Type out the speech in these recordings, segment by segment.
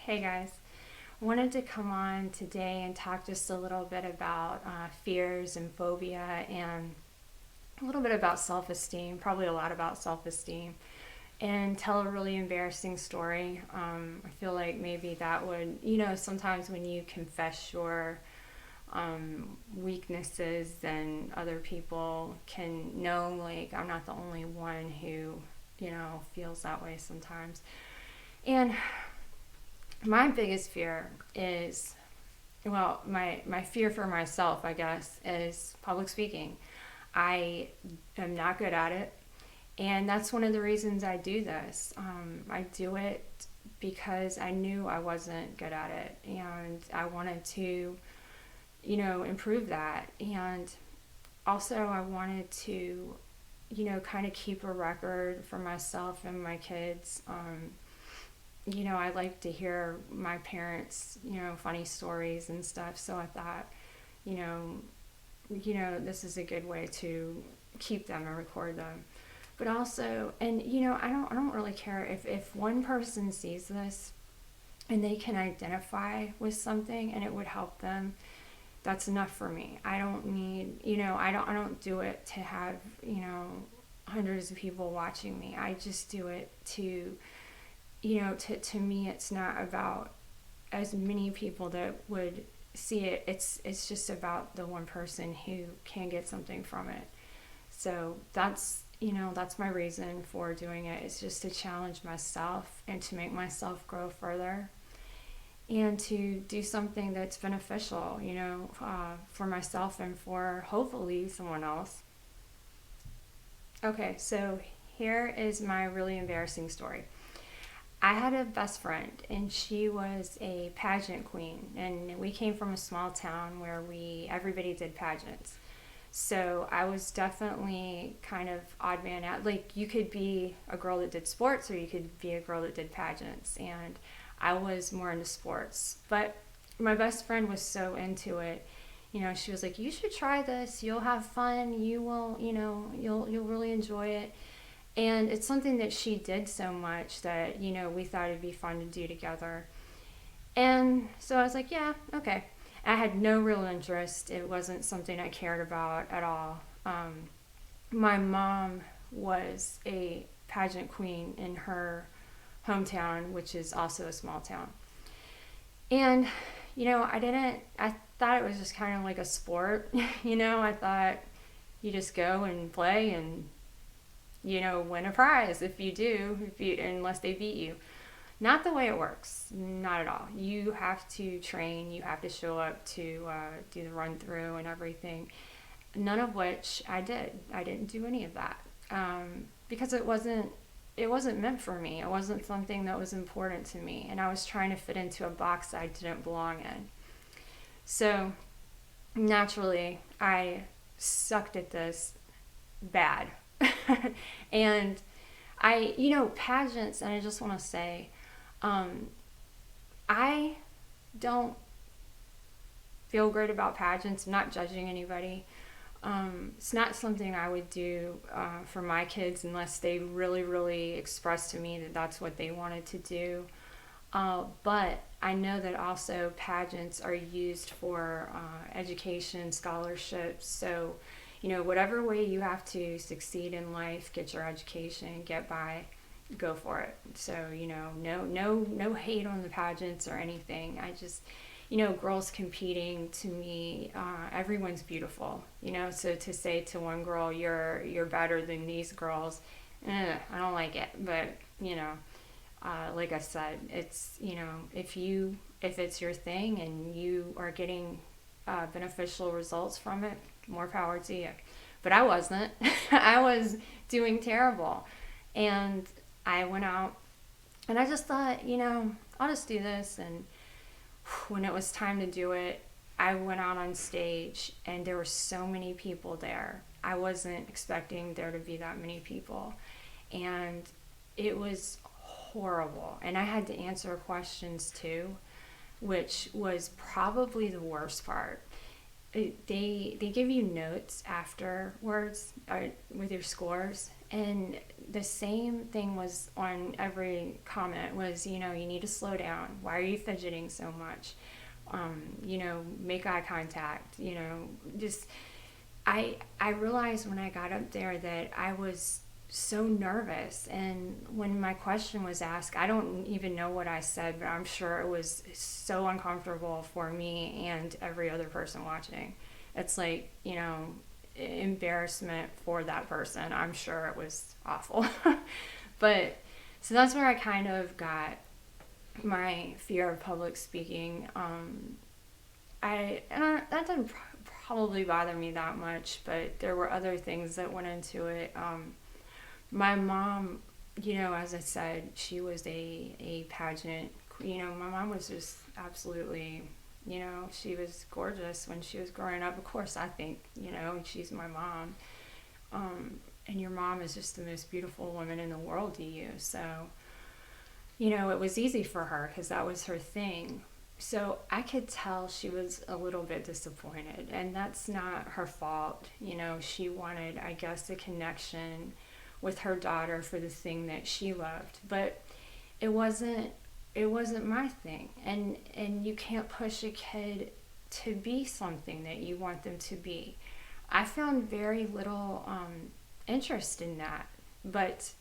Hey guys, wanted to come on today and talk just a little bit about fears and phobia and a little bit about self esteem, probably a lot about self esteem, and tell a really embarrassing story. I feel like maybe that would, sometimes when you confess your weaknesses, then other people can know, like, I'm not the only one who, feels that way sometimes. And my biggest fear is, well, my fear for myself, I guess, is public speaking. I am not good at it, and that's one of the reasons I do this. I do it because I knew I wasn't good at it, and I wanted to, improve that. And also, I wanted to, kind of keep a record for myself and my kids. I like to hear my parents, funny stories and stuff. So I thought, you know, this is a good way to keep them and record them. But also, and I don't really care if one person sees this and they can identify with something and it would help them. That's enough for me. I don't need, I don't do it to have, hundreds of people watching me. I just do it to me, it's not about as many people that would see it. It's just about the one person who can get something from it. So that's my reason for doing it. It's just to challenge myself and to make myself grow further and to do something that's beneficial, for myself and for hopefully someone else. Okay, so here is my really embarrassing story. I had a best friend, and she was a pageant queen, and we came from a small town where we everybody did pageants. So I was definitely kind of odd man out. Like, you could be a girl that did sports, or you could be a girl that did pageants, and I was more into sports. But my best friend was so into it. She was like, "You should try this. You'll have fun. You will, you'll really enjoy it." And it's something that she did so much that, we thought it'd be fun to do together. And so I was like, yeah, okay. I had no real interest. It wasn't something I cared about at all. My mom was a pageant queen in her hometown, which is also a small town. And, I thought it was just kind of like a sport. I thought you just go and play and win a prize if you do, unless they beat you. Not the way it works, not at all. You have to train, you have to show up to do the run through and everything. None of which I did. I didn't do any of that because it wasn't meant for me. It wasn't something that was important to me, and I was trying to fit into a box that I didn't belong in. So naturally, I sucked at this bad. And pageants, and I just want to say, um, I don't feel great about pageants. I'm not judging anybody. It's not something I would do for my kids unless they really, really expressed to me that that's what they wanted to do. But I know that also pageants are used for education, scholarships. So, whatever way you have to succeed in life, get your education, get by, go for it. So, no hate on the pageants or anything. I just, girls competing, to me, everyone's beautiful. So to say to one girl, you're better than these girls, I don't like it. But, like I said, it's, if it's your thing and you are getting beneficial results from it, more power to you. But I wasn't. I was doing terrible. And I went out and I just thought, I'll just do this. And when it was time to do it, I went out on stage and there were so many people there. I wasn't expecting there to be that many people. And it was horrible. And I had to answer questions too, which was probably the worst part. They give you notes afterwards with your scores, and the same thing was on every comment was, you know, you need to slow down. Why are you fidgeting so much? You know, make eye contact, you know, just, I realized when I got up there that I was so nervous. And when my question was asked, I don't even know what I said, but I'm sure it was so uncomfortable for me and every other person watching. It's like, you know, embarrassment for that person. I'm sure it was awful. But so that's where I kind of got my fear of public speaking. That didn't probably bother me that much, but there were other things that went into it. My mom, you know, as I said, she was a pageant. You know, my mom was just absolutely, you know, she was gorgeous when she was growing up. Of course, I think, you know, she's my mom. And your mom is just the most beautiful woman in the world to you. So, you know, it was easy for her because that was her thing. So I could tell she was a little bit disappointed, and that's not her fault. You know, she wanted, I guess, a connection with her daughter for the thing that she loved, but it wasn't my thing. And you can't push a kid to be something that you want them to be. I found very little interest in that, but at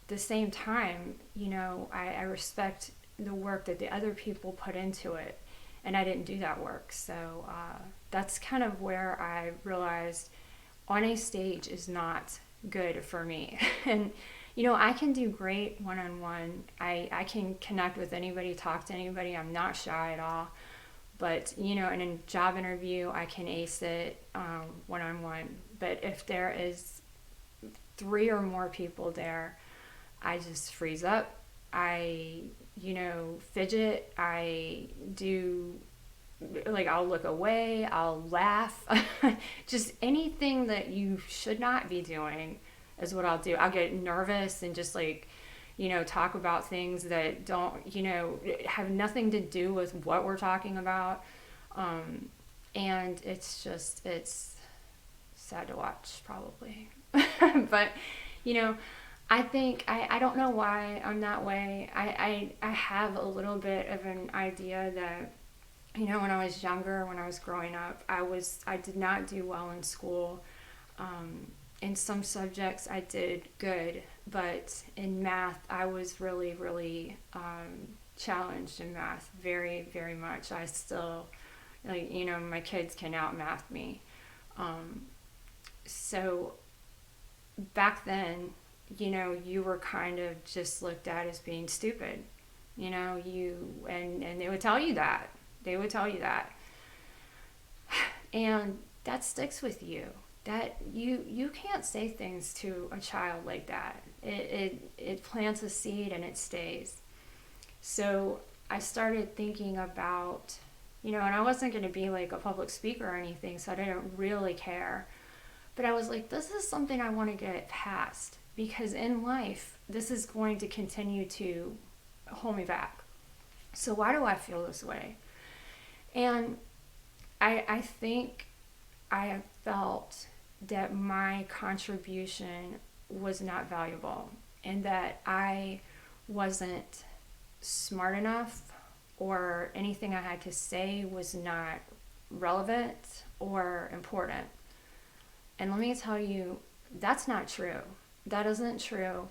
the same time, you know, I respect the work that the other people put into it, and I didn't do that work. So that's kind of where I realized on a stage is not good for me. And you know, I can do great one-on-one. I can connect with anybody, talk to anybody. I'm not shy at all. But you know, in a job interview, I can ace it one-on-one. But if there is 3 or more people there, I just freeze up. I, you know, fidget. I do, like, I'll look away. I'll laugh. Just anything that you should not be doing is what I'll do. I'll get nervous and just, like, you know, talk about things that don't, you know, have nothing to do with what we're talking about. And it's just, it's sad to watch, probably. But, you know, I think, I don't know why I'm that way. I have a little bit of an idea that, you know, when I was younger, when I was growing up, I did not do well in school. In some subjects I did good, but in math I was really, really challenged in math, very, very much. I still, like, you know, my kids can out-math me. So back then, you know, you were kind of just looked at as being stupid, you know, and they would tell you that. They would tell you that. And that sticks with you. That you can't say things to a child like that. It plants a seed and it stays. So I started thinking about, you know, and I wasn't going to be like a public speaker or anything, so I didn't really care. But I was like, this is something I want to get past, because in life, this is going to continue to hold me back. So why do I feel this way? And I think I have felt that my contribution was not valuable, and that I wasn't smart enough, or anything I had to say was not relevant or important. And let me tell you, that's not true. That isn't true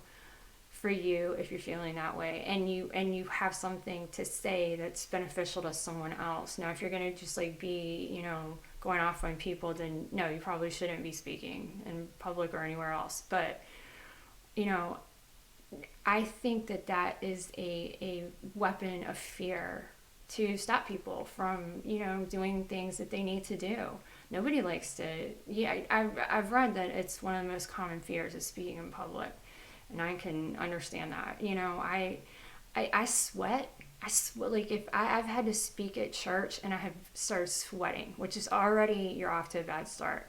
for you if you're feeling that way, and you have something to say that's beneficial to someone else. Now, if you're going to just, like, be, you know, going off on people, then no, you probably shouldn't be speaking in public or anywhere else. But, you know, I think that is a weapon of fear to stop people from, you know, doing things that they need to do. Nobody likes to, yeah, I've read that it's one of the most common fears is speaking in public. And I can understand that. You know, I sweat. Like, if I've had to speak at church and I have started sweating, which is already, you're off to a bad start.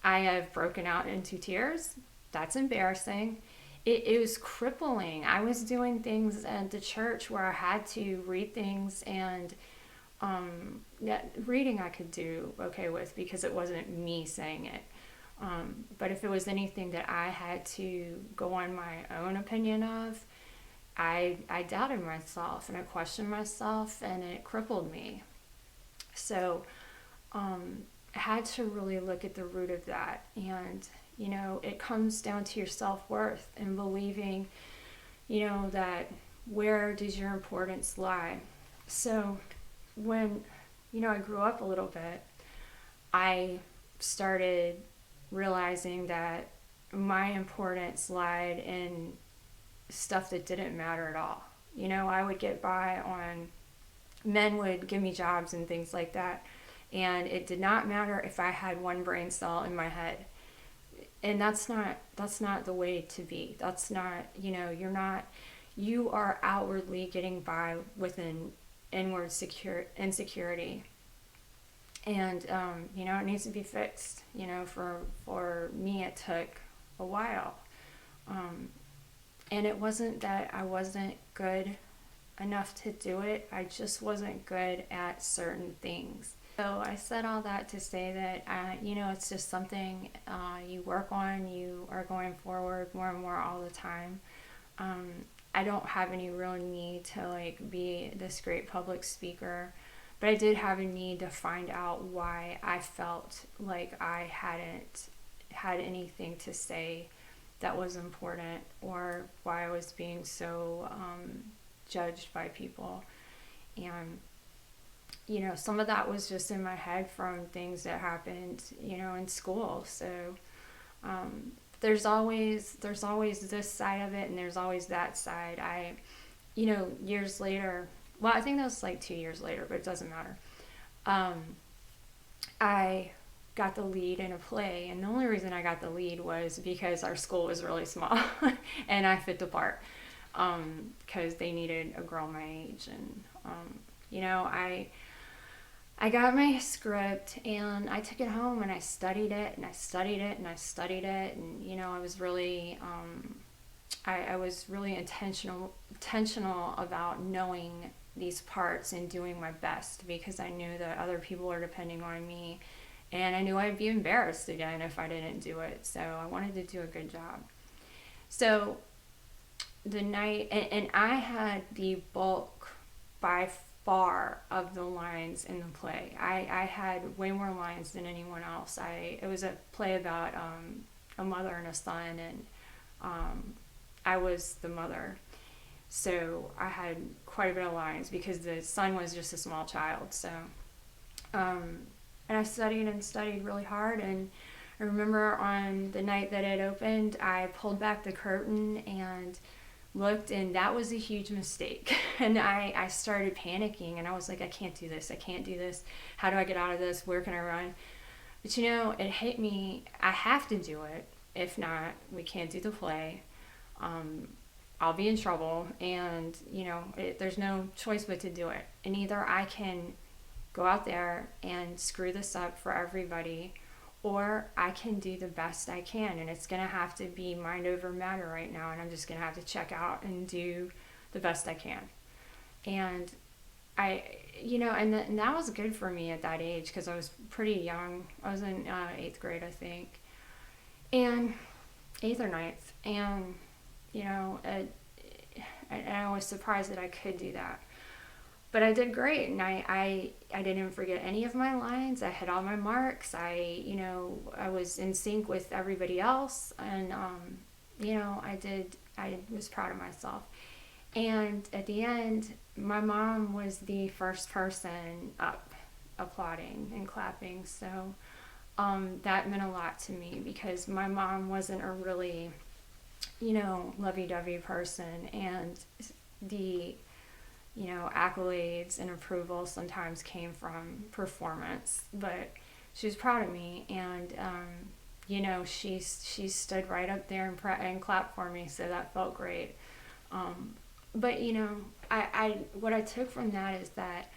I have broken out into tears. That's embarrassing. It was crippling. I was doing things at the church where I had to read things, and reading I could do okay with because it wasn't me saying it. But if it was anything that I had to go on my own opinion of, I doubted myself and I questioned myself and it crippled me. So I had to really look at the root of that. And, it comes down to your self worth and believing, that where does your importance lie? So when, I grew up a little bit, I started realizing that my importance lied in stuff that didn't matter at all. I would get by on, men would give me jobs and things like that, and it did not matter if I had one brain cell in my head. And that's not the way to be. That's not, you are outwardly getting by with an inward insecurity. And it needs to be fixed. For me it took a while. And it wasn't that I wasn't good enough to do it, I just wasn't good at certain things. So I said all that to say that it's just something you work on. You are going forward more and more all the time. I don't have any real need to be this great public speaker, but I did have a need to find out why I felt like I hadn't had anything to say that was important, or why I was being so judged by people. And some of that was just in my head from things that happened in school. So there's always this side of it, and there's always that side. Years later, well, I think that was 2 years later, but it doesn't matter. I got the lead in a play, and the only reason I got the lead was because our school was really small and I fit the part, because they needed a girl my age. And I got my script and I took it home and I studied it and I studied it and I studied it, and I was really I was really intentional about knowing these parts and doing my best, because I knew that other people are depending on me, and I knew I'd be embarrassed again if I didn't do it. So I wanted to do a good job. So the night, and I had the bulk by far of the lines in the play. I had way more lines than anyone else. It was a play about a mother and a son, and I was the mother. So I had quite a bit of lines because the son was just a small child. So and I studied and studied really hard, and I remember on the night that it opened, I pulled back the curtain and looked, and that was a huge mistake. And I started panicking, and I was like, I can't do this. How do I get out of this? Where can I run? But it hit me, I have to do it. If not, we can't do the play. I'll be in trouble, and there's no choice but to do it. And either I can go out there and screw this up for everybody, or I can do the best I can, and it's gonna have to be mind over matter right now, and I'm just gonna have to check out and do the best I can. And and that was good for me at that age, because I was pretty young. I was in 8th grade, I think, and 8th or ninth, and I was surprised that I could do that. But I did great, and I didn't forget any of my lines. I hit all my marks. I was in sync with everybody else, and I was proud of myself. And at the end, my mom was the first person up applauding and clapping. So that meant a lot to me, because my mom wasn't a really lovey-dovey person, and the accolades and approval sometimes came from performance, but she was proud of me, and she stood right up there and clapped for me, so that felt great. But I what I took from that is that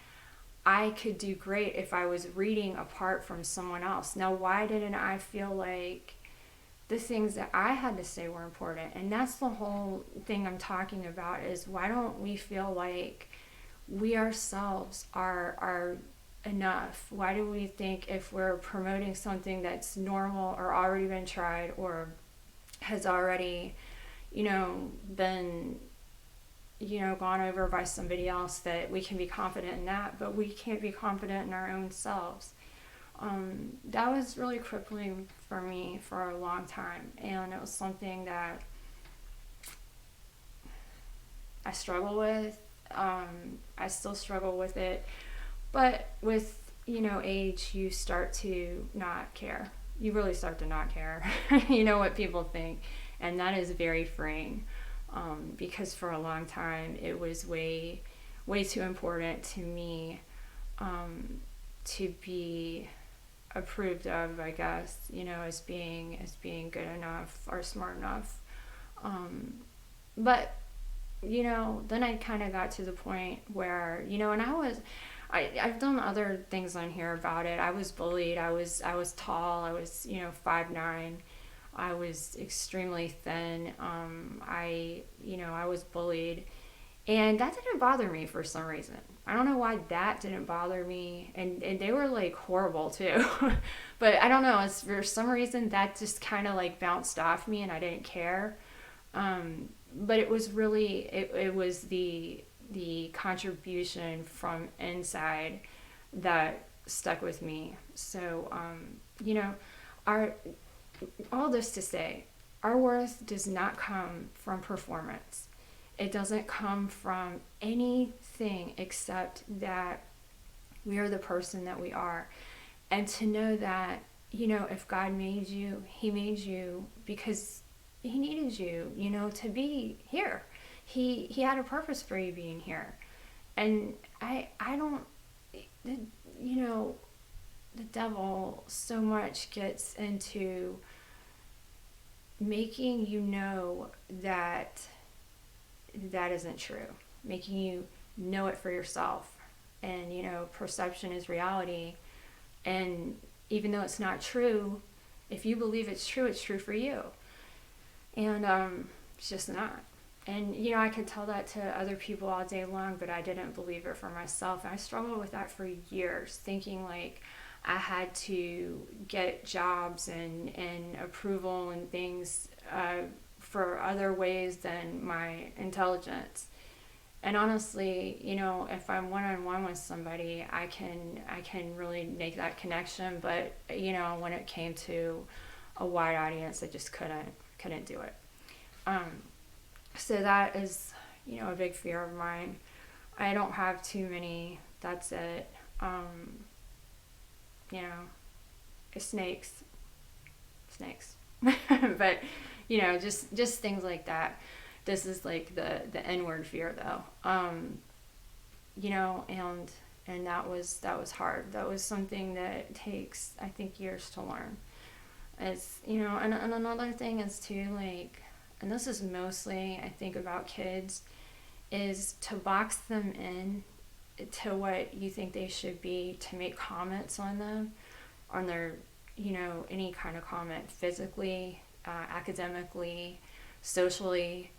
I could do great if I was reading a part from someone else. Now, why didn't I feel like the things that I had to say were important? And that's the whole thing I'm talking about, is why don't we feel like we ourselves are enough? Why do we think if we're promoting something that's normal or already been tried or has already, been, gone over by somebody else, that we can be confident in that, but we can't be confident in our own selves? That was really crippling for me for a long time, and it was something that I struggle with. I still struggle with it, but with age, you start to not care. You really start to not care, what people think, and that is very freeing. Because for a long time it was way, way too important to me to be approved of, I guess, as being good enough or smart enough. But then I kind of got to the point where, and I've done other things on here about it. I was bullied. I was tall. I was 5'9". I was extremely thin. I was bullied, and that didn't bother me for some reason. I don't know why that didn't bother me, and they were like horrible too. But I don't know. For some reason that just kind of like bounced off me, and I didn't care. But it was really it was the contribution from inside that stuck with me. So our all this to say, our worth does not come from performance. It doesn't come from anything except that we are the person that we are. And to know that, if God made you, He made you because He needed you, to be here. He had a purpose for you being here. And I don't, the devil so much gets into making you know that that isn't true, making you know it for yourself. And perception is reality, and even though it's not true, if you believe it's true for you. And it's just not. And I could tell that to other people all day long, but I didn't believe it for myself. And I struggled with that for years, thinking like I had to get jobs and approval and things for other ways than my intelligence. And honestly, if I'm one-on-one with somebody, I can really make that connection. But when it came to a wide audience, I just couldn't do it. So that is a big fear of mine. I don't have too many. That's it. Snakes. But just things like that. This is like the N-word fear though. And that was hard. That was something that takes, I think, years to learn. It's and another thing is too, like, and this is mostly, I think, about kids, is to box them in to what you think they should be, to make comments on them, on their, any kind of comment, physically, academically, socially.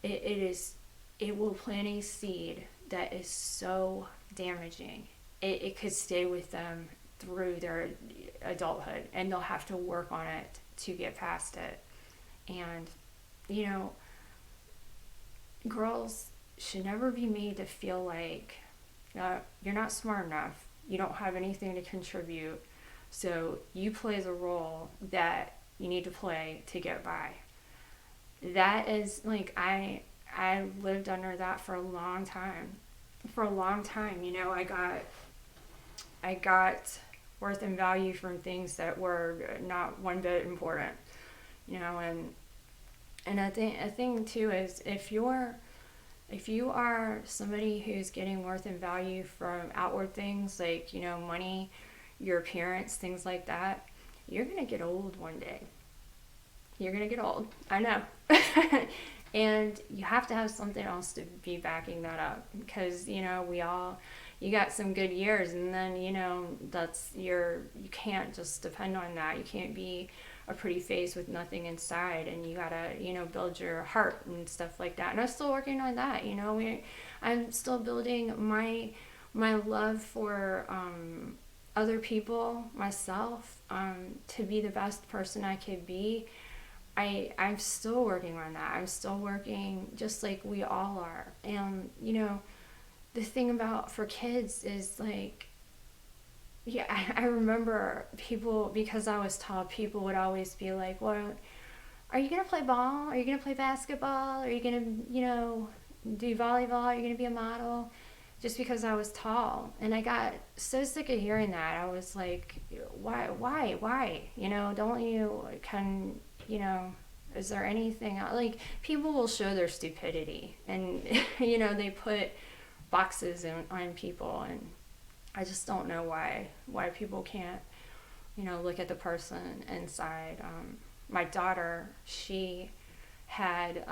It will plant a seed that is so damaging. It could stay with them through their adulthood, and they'll have to work on it to get past it. And girls should never be made to feel like you're not smart enough, you don't have anything to contribute, so you play the role that you need to play to get by. That is like, I lived under that for a long time. I got worth and value from things that were not one bit important, and I think too is, if you are somebody who's getting worth and value from outward things like money, your appearance, things like that, you're gonna get old one day. You're gonna get old. I know. And you have to have something else to be backing that up, because you got some good years, and then you can't just depend on that. You can't be a pretty face with nothing inside, and you gotta build your heart and stuff like that. And I'm still working on that. I'm still building my my love for other people, myself, to be the best person I could be. I'm still working on that. I'm still working just like we all are. And, the thing about for kids is like, yeah, I remember people, because I was tall, people would always be like, well, are you going to play ball? Are you going to play basketball? Are you going to, do volleyball? Are you going to be a model? Just because I was tall. And I got so sick of hearing that. I was like, why? Don't you, is there anything else? Like, people will show their stupidity and, they put boxes on people. And I just don't know why people can't, look at the person inside. My daughter, she had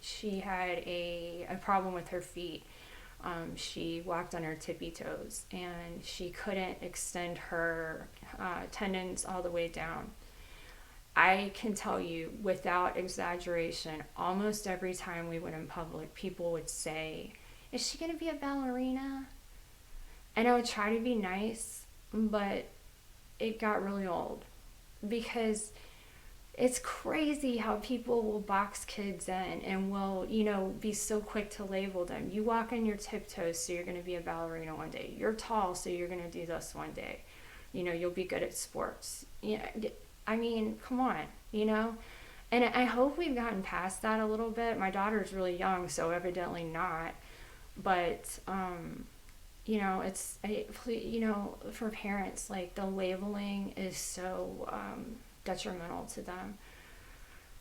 a problem with her feet. She walked on her tippy toes and she couldn't extend her tendons all the way down. I can tell you without exaggeration, almost every time we went in public, people would say, is she going to be a ballerina? And I would try to be nice, but it got really old because it's crazy how people will box kids in and will, be so quick to label them. You walk on your tiptoes, so you're going to be a ballerina one day. You're tall, so you're going to do this one day. You'll be good at sports. I mean, come on, And I hope we've gotten past that a little bit. My daughter's really young, so evidently not. But, for parents, like the labeling is so detrimental to them.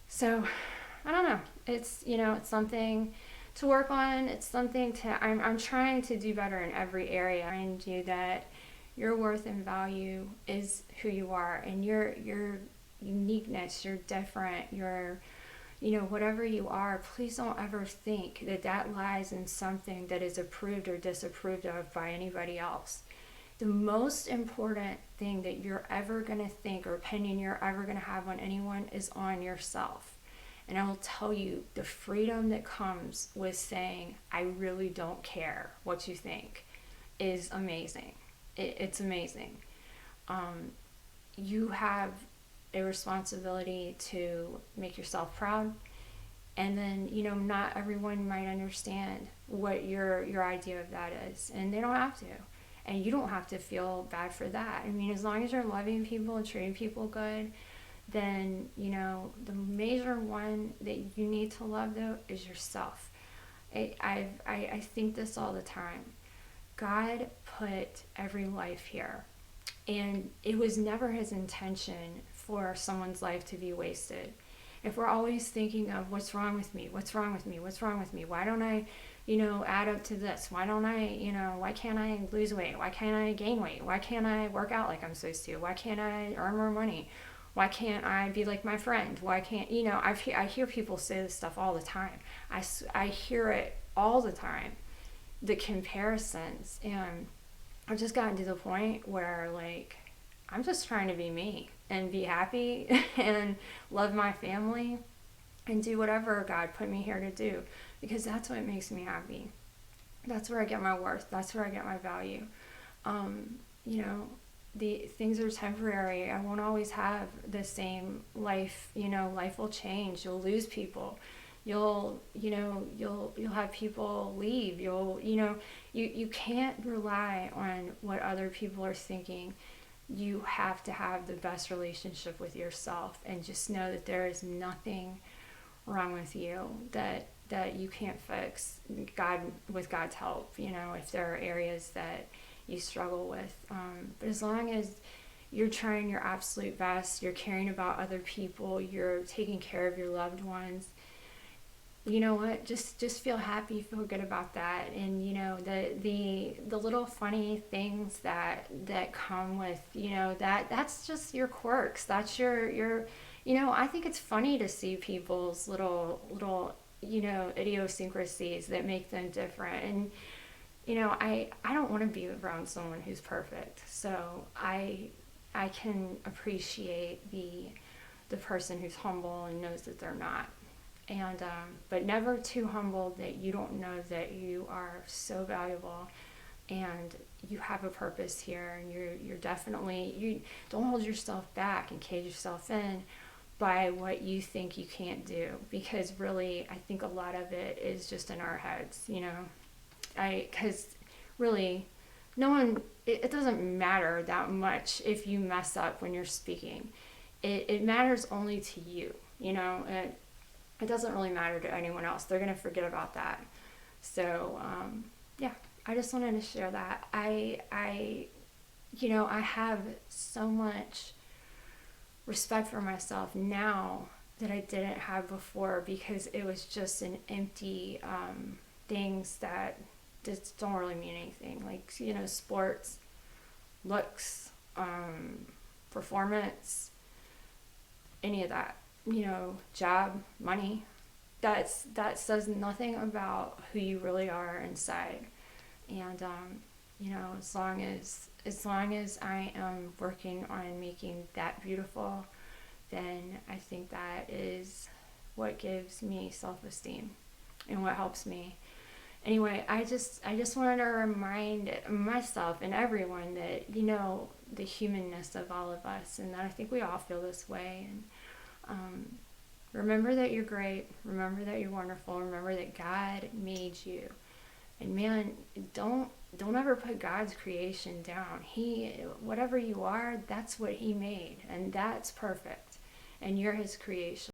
So I don't know. It's something to work on. It's something I'm trying to do better in every area. I remind you that your worth and value is who you are, and your uniqueness, you're different, you're, whatever you are. Please don't ever think that lies in something that is approved or disapproved of by anybody else. The most important thing that you're ever going to think or opinion you're ever going to have on anyone is on yourself. And I will tell you, the freedom that comes with saying, I really don't care what you think, is amazing. It's amazing. You have a responsibility to make yourself proud. And then, not everyone might understand what your idea of that is. And they don't have to. And you don't have to feel bad for that. I mean, as long as you're loving people and treating people good, then, the major one that you need to love, though, is yourself. I think this all the time. God put every life here. And it was never his intention for someone's life to be wasted. If we're always thinking of what's wrong with me, why don't I, add up to this? Why don't I, why can't I lose weight? Why can't I gain weight? Why can't I work out like I'm supposed to? Why can't I earn more money? Why can't I be like my friend? Why can't, I hear people say this stuff all the time. I hear it all the time, the comparisons. And I've just gotten to the point where, like, I'm just trying to be me and be happy and love my family and do whatever God put me here to do, because that's what makes me happy. That's where I get my worth. That's where I get my value. The things are temporary. I won't always have the same life. Life will change. You'll lose people. You'll have people leave. You can't rely on what other people are thinking. You have to have the best relationship with yourself, and just know that there is nothing wrong with you that you can't fix. With God's help, if there are areas that you struggle with, but as long as you're trying your absolute best, you're caring about other people, you're taking care of your loved ones, you know what, just feel happy, feel good about that. And the little funny things that come with, that's just your quirks. That's your I think it's funny to see people's little idiosyncrasies that make them different. And I don't want to be around someone who's perfect, so I can appreciate the person who's humble and knows that they're not. And but never too humble that you don't know that you are so valuable, and you have a purpose here, and you're definitely, you don't hold yourself back and cage yourself in by what you think you can't do, because really I think a lot of it is just in our heads, you know. I Because really no one, it doesn't matter that much if you mess up when you're speaking. It matters only to you, you know. It doesn't really matter to anyone else. They're going to forget about that. So yeah, I just wanted to share that. I have so much respect for myself now that I didn't have before, because it was just an empty things that just don't really mean anything. Like, sports, looks, performance, any of that. Job, money. That says nothing about who you really are inside. And as long as I am working on making that beautiful, then I think that is what gives me self-esteem and what helps me. Anyway, I just wanted to remind myself and everyone that, the humanness of all of us, and that I think we all feel this way. And remember that you're great. Remember that you're wonderful. Remember that God made you. And man, don't ever put God's creation down. Whatever you are, that's what He made, and that's perfect. And you're His creation.